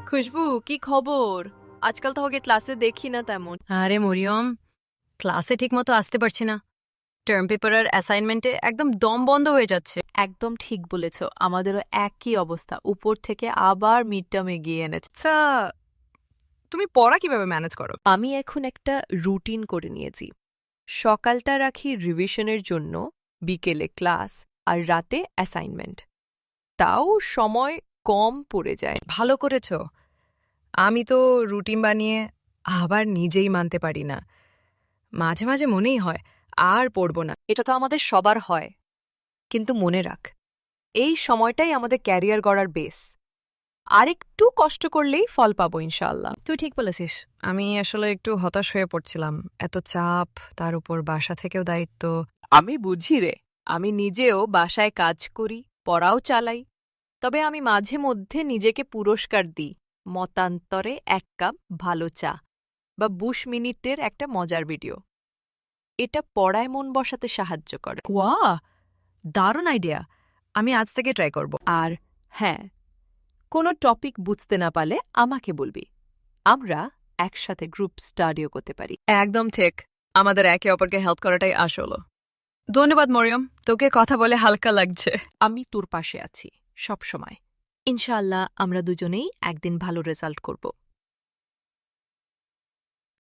খুশবু, কি খবর? আজকাল তোমাকে ক্লাসে দেখি না তেমন। আরে মরিয়ম, ক্লাসে ঠিকমতো আসতে পারছি না। টার্ম পেপারের অ্যাসাইনমেন্টে একদম দম বন্ধ হয়ে যাচ্ছে। একদম ঠিক বলেছ, আমাদেরও একই অবস্থা। উপর থেকে আবার মিড টার্ম এগিয়ে এনেছে। আচ্ছা, তুমি পড়া কিভাবে ম্যানেজ করো? আমি এখন একটা রুটিন করে নিয়েছি। সকালটা রাখি রিভিশনের জন্য, বিকেলে ক্লাস, আর রাতে অ্যাসাইনমেন্ট। তাও সময় কম পড়ে যায়। ভালো করেছো। আমি তো রুটিন বানিয়ে আবার নিজেই মানতে পারি না। মাঝে মাঝে মনেই হয় আর পড়বো না। এটা তো আমাদের সবার হয়। কিন্তু মনে রাখ, এই সময়টাই আমাদের ক্যারিয়ার গড়ার বেস। আরেকটু কষ্ট করলেই ফল পাবো ইনশাআল্লাহ। তুই ঠিক বলেছিস। আমি আসলে একটু হতাশ হয়ে পড়ছিলাম। এত চাপ, তার উপর বাসা থেকেও দায়িত্ব। আমি বুঝি রে, আমি নিজেও বাসায় কাজ করি, পড়াও চালাই। তবে আমি মাঝে মধ্যে নিজেকে পুরস্কার দিই, মতান্তরে এক কাপ ভালো চা বা ২০ মিনিটের একটা মজার ভিডিও। এটা পড়ায় মন বসাতে সাহায্য করে। ওয়া, দারুণ আইডিয়া। আমি আজ থেকে ট্রাই করব। আর হ্যাঁ, কোনো টপিক বুঝতে না পারলে আমাকে বলবি। আমরা একসাথে গ্রুপ স্টাডিও করতে পারি। একদম ঠিক। আমাদের একে অপরকে হেল্প করাটাই আসল। ধন্যবাদ মরিয়ম, তোকে কথা বলে হালকা লাগছে। আমি তোর পাশে আছি সব সময়। ইনশাআল্লাহ আমরা দুজনেই একদিন ভালো রেজাল্ট করব।